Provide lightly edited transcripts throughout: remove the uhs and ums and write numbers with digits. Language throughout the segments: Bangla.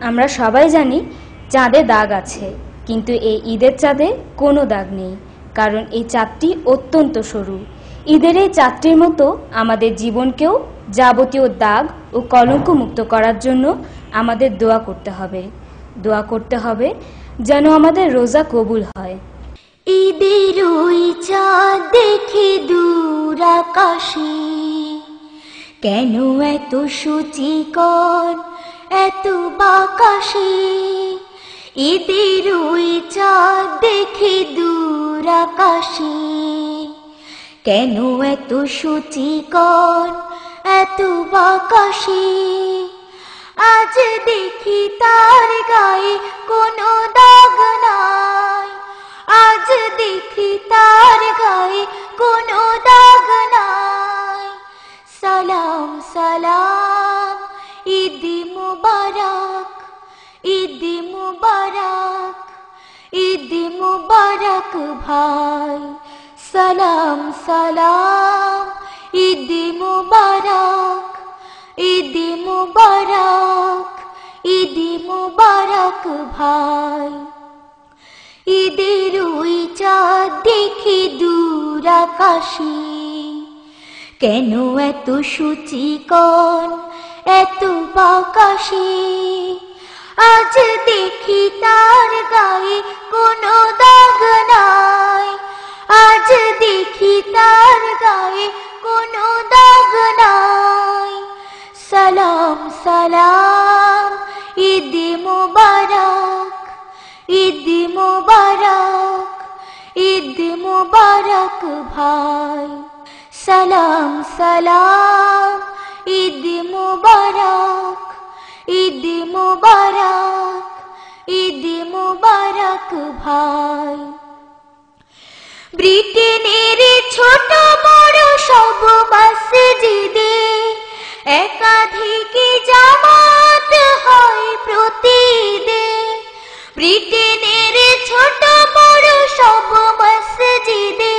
আমরা সবাই জানি চাঁদে দাগ আছে, কিন্তু এই ঈদের চাঁদে কোনো দাগ নেই, কারণ এই চাঁদটি অত্যন্ত সরু। ঈদের এই চাঁদটির মতো আমাদের জীবনকেও যাবতীয় দাগ ও কলঙ্ক মুক্ত করার জন্য আমাদের দোয়া করতে হবে যেন আমাদের রোজা কবুল হয়। ঈদের ওই চাঁদ দেখে দূর আকাশে, কেন এত সূচিকর এত বাকাশে। ঈদের ওই চাঁদ দেখে দূর আকাশে, কেন এত সূচিকর এত বাকাশে। আজ দেখি তার গায়ে কোনো দাগ নাই, আজ দেখি তার গায়ে কোনো দাগ নাই। সালাম সালাম ঈদ মুবারক, ঈদ মুবারক, ঈদ মুবারক ভাই। সালাম সালাম ঈদ মুবারক, ঈদ মুবারক, ঈদ মুবারক ভাই। ঈদের ওই চাঁদ দেখে দূর আকাশে, কেন এত সূচিকর এত বাকাশে। আজ দেখি তার গায়ে কোনো দাগ নাই, আজ দেখি তার গায়ে কোনো দাগ নাই। সালাম সালাম ঈদ মুবারক, ঈদ মুবারক, ঈদ মুবারক ভাই। সালাম সালাম ঈদ মুবারক, ঈদ মুবারক, ঈদ মুবারক ভাই। ব্রিটেনের ছোট বড় সব মসজিদে একাধিক জামাত হয় প্রতিদিন। ব্রিটেনের ছোট বড় সব মসজিদে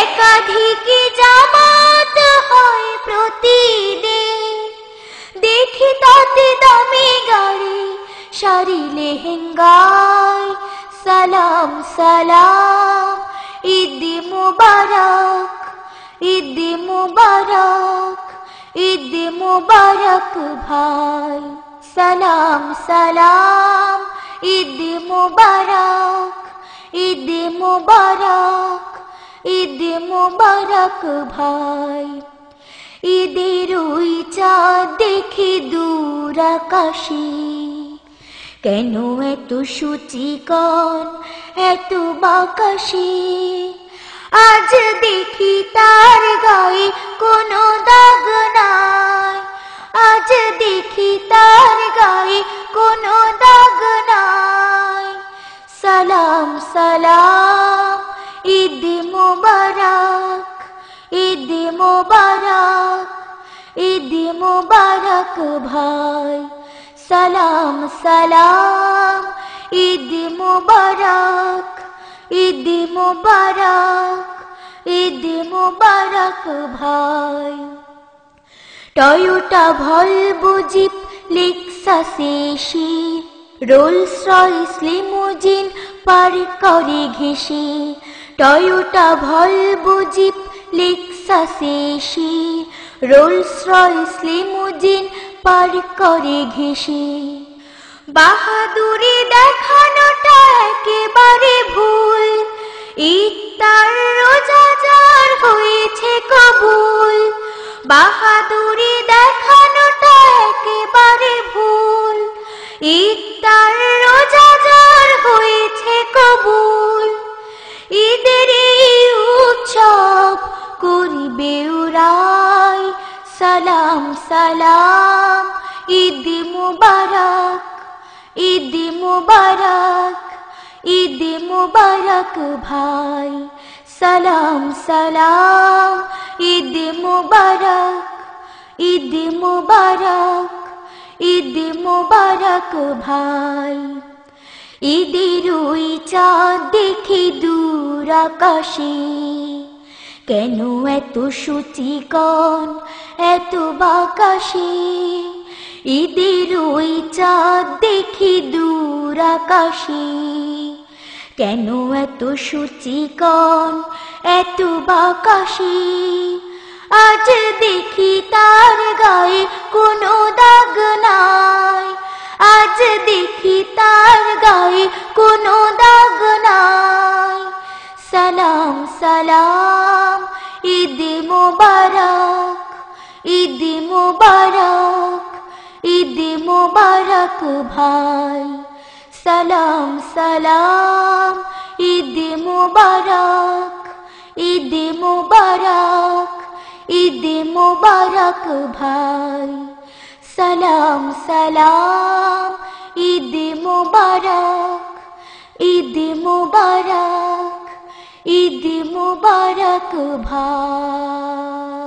একাধিক জামাত হয় প্রতিদিন। দেখি তাতে দামি গাড়ি শাড়ি লেহেঙ্গায়। সালাম সালাম ঈদ মুবারক, ঈদ মুবারক, ঈদ মুবারক ভাই। সালাম সালাম ঈদ মুবারক, ঈদ মুবারক, ঈদ মুবারক ভাই। ঈদের ওই চাঁদ দেখে দূর আকাশে, কেন এত সূচিকর এত বাকাশে। আজ দেখি তার গায়ে কোনো দাগ নাই, আজ দেখি তার গায়ে কোনো দাগ নাই। সালাম সালাম ঈদ মুবারক, ঈদ মুবারক, ঈদ মুবারক ভাই। সালাম সালাম ঈদ মুবারক, ঈদ মুবারক, ঈদ মুবারক ভাই। টয়োটা ভলভো জিপ লেক্সাস এসে রোলস রয়েস লিমুজিন পার করে ঘেঁষে। টয়োটা ভলভো জিপ লেক্সাস এসে রোলস রয়েস লিমুজিন পার করে ঘেঁষে। বাহাদুরি দেখানোটা একেবারে ভুল, ইফতার রোজা যার হয়েছে কবুল। বাহাদুরি দেখানোটা একেবারে ভুল, ইফতার রোজা যার হয়েছে কবুল। ঈদের এই উৎসব করিবে উড়াই। সালাম সালাম ঈদ মুবারক, ঈদ মুবারক, ঈদ মুবারক ভাই। সালাম সালাম ঈদ মুবারক, ঈদ মুবারক, ঈদ মুবারক ভাই। ঈদের ওই চাঁদ দেখে দূর আকাশে, কেন এত সূচিকর এত বাকাশে। ঈদের ওই চাঁদ দেখি দূর আকাশে, কেন এত সূচিকণ এত বাকাশে, আজ দেখি তার গায়ে কোনো দাগ নাই, আজ দেখি তার গায়ে কোনো দাগ নাই। সালাম সালাম ঈদ মোবারক, ঈদ মোবারক, ঈদ মোবারক ভাই। সালাম সালাম ঈদ মোবারক, ঈদ মোবারক, ঈদ মোবারক ভাই। সালাম সালাম ঈদ মোবারক, ঈদ মোবারক, ঈদ মোবারক ভাই।